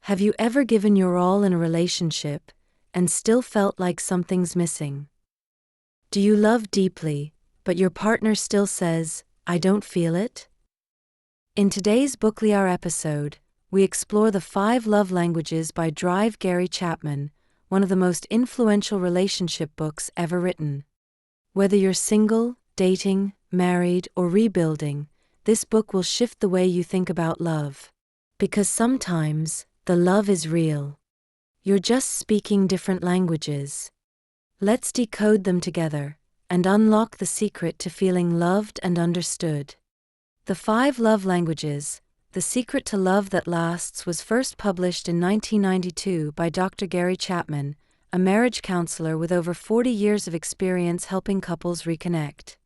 Have you ever given your all in a relationship and still felt like something's missing? Do you love deeply, but your partner still says, "I don't feel it"? In today's BookLia episode, we explore the 5 love languages by Gary Chapman, one of the most influential relationship books ever written. Whether you're single, dating, married, or rebuilding, this book will shift the way you think about love. Because sometimes, the love is real. You're just speaking different languages. Let's decode them together and unlock the secret to feeling loved and understood. The 5 love languages. The Secret to Love That Lasts was first published in 1992 by Dr. Gary Chapman, a marriage counselor with over 40 years of experience helping couples reconnect.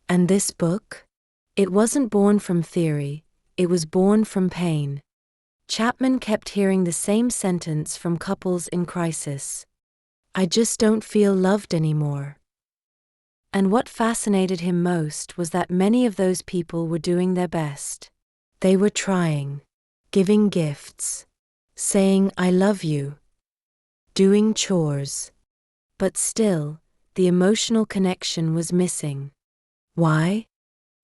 And this book? It wasn't born from theory, it was born from pain. Chapman kept hearing the same sentence from couples in crisis. "I just don't feel loved anymore." And what fascinated him most was that many of those people were doing their best. They were trying, giving gifts, saying "I love you," doing chores. But still, the emotional connection was missing. Why?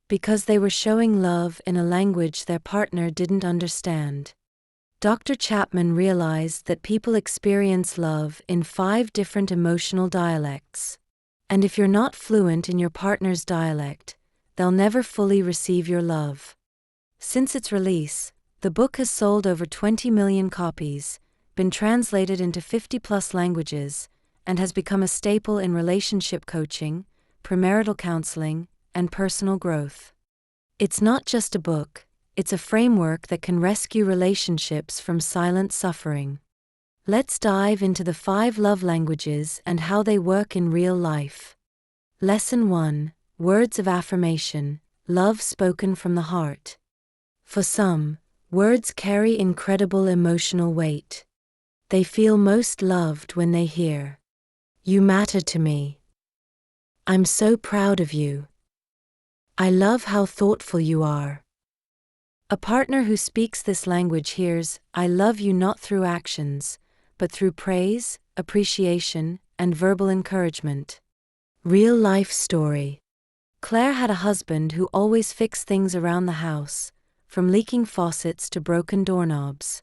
Because they were showing love in a language their partner didn't understand. Dr. Chapman realized that people experience love in 5 different emotional dialects. And if you're not fluent in your partner's dialect, they'll never fully receive your love. Since its release, the book has sold over 20 million copies, been translated into 50+ languages, and has become a staple in relationship coaching, premarital counseling, and personal growth. It's not just a book, it's a framework that can rescue relationships from silent suffering. Let's dive into the 5 love languages and how they work in real life. Lesson 1: Words of Affirmation, Love Spoken from the Heart. For some, words carry incredible emotional weight. They feel most loved when they hear, "You matter to me," "I'm so proud of you," "I love how thoughtful you are." A partner who speaks this language hears, "I love you" not through actions, but through praise, appreciation, and verbal encouragement. Real life story. Claire had a husband who always fixed things around the house, from leaking faucets to broken doorknobs.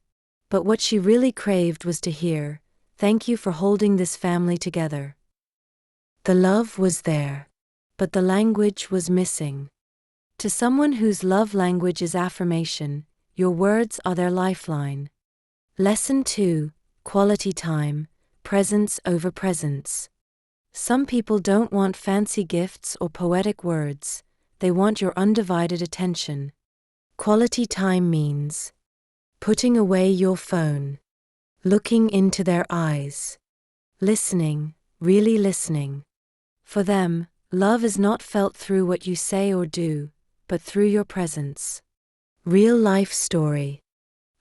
But what she really craved was to hear, "Thank you for holding this family together." The love was there, but the language was missing. To someone whose love language is affirmation, your words are their lifeline. Lesson 2: Quality time, presence over presence. Some people don't want fancy gifts or poetic words, they want your undivided attention. Quality time means putting away your phone, looking into their eyes, listening, really listening. For them, love is not felt through what you say or do, but through your presence. Real life story.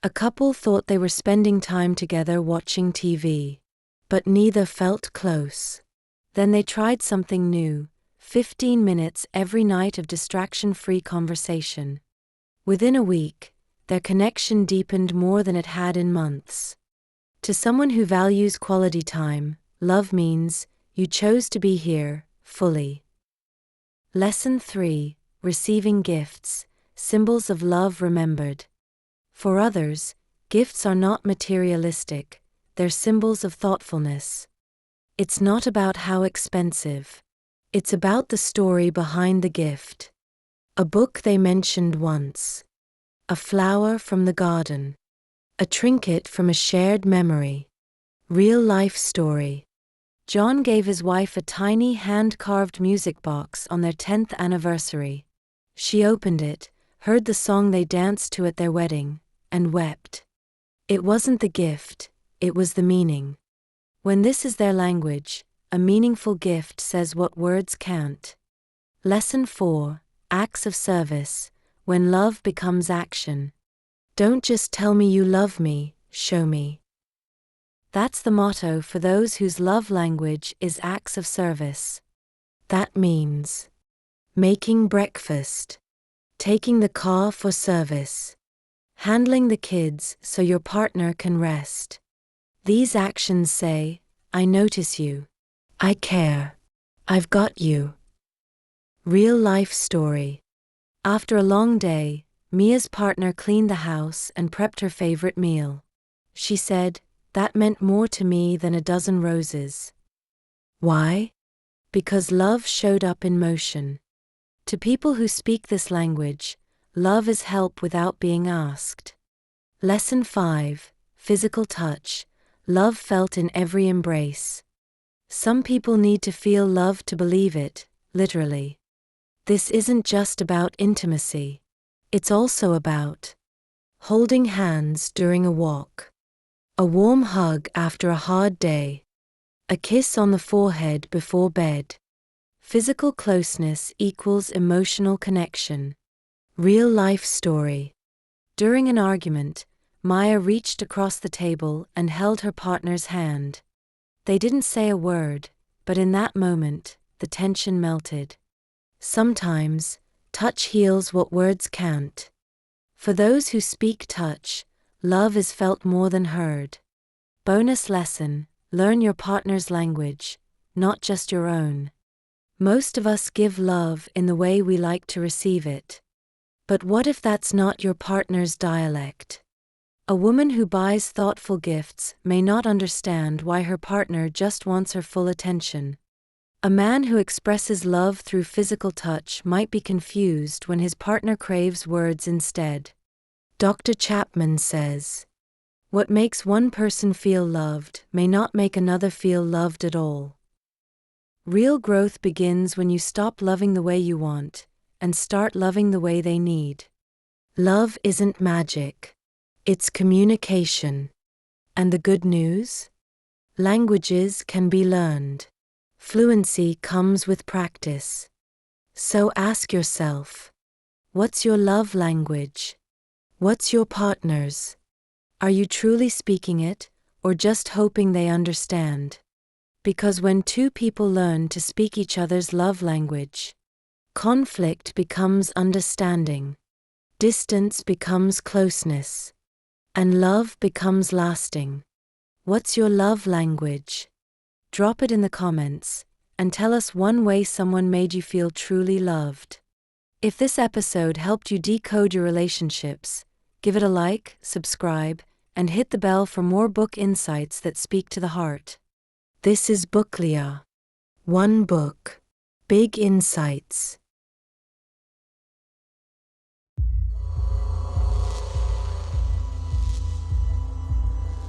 A couple thought they were spending time together watching TV, but neither felt close. Then they tried something new, 15 minutes every night of distraction-free conversation. Within a week, their connection deepened more than it had in months. To someone who values quality time, love means, you chose to be here, fully. Lesson 3: Receiving gifts, symbols of love remembered. For others, gifts are not materialistic, they're symbols of thoughtfulness. It's not about how expensive. It's about the story behind the gift. A book they mentioned once. A flower from the garden. A trinket from a shared memory. Real life story. John gave his wife a tiny hand-carved music box on their 10th anniversary. She opened it, heard the song they danced to at their wedding, and wept. It wasn't the gift, it was the meaning. When this is their language, a meaningful gift says what words can't. Lesson 4: Acts of Service, when love becomes action. Don't just tell me you love me, show me. That's the motto for those whose love language is acts of service. That means making breakfast, taking the car for service, Handling the kids so your partner can rest. These actions say, I notice you. I care. I've got you. Real life story. After a long day, Mia's partner cleaned the house and prepped her favorite meal. She said, that meant more to me than a dozen roses. Why? Because love showed up in motion. To people who speak this language, love is help without being asked. Lesson 5, Physical Touch. Love felt in every embrace. Some people need to feel love to believe it, literally. This isn't just about intimacy. It's also about holding hands during a walk, a warm hug after a hard day, a kiss on the forehead before bed. Physical closeness equals emotional connection. Real life story. During an argument, Maya reached across the table and held her partner's hand. They didn't say a word, but in that moment, the tension melted. Sometimes, touch heals what words can't. For those who speak touch, love is felt more than heard. Bonus lesson: learn your partner's language, not just your own. Most of us give love in the way we like to receive it. But what if that's not your partner's dialect? A woman who buys thoughtful gifts may not understand why her partner just wants her full attention. A man who expresses love through physical touch might be confused when his partner craves words instead. Dr. Chapman says, what makes one person feel loved may not make another feel loved at all. Real growth begins when you stop loving the way you want and start loving the way they need. Love isn't magic. It's communication. And the good news? Languages can be learned. Fluency comes with practice. So ask yourself, what's your love language? What's your partner's? Are you truly speaking it, or just hoping they understand? Because when two people learn to speak each other's love language, conflict becomes understanding, distance becomes closeness, and love becomes lasting. What's your love language? Drop it in the comments, and tell us one way someone made you feel truly loved. If this episode helped you decode your relationships, give it a like, subscribe, and hit the bell for more book insights that speak to the heart. This is BookLia. One book. Big insights.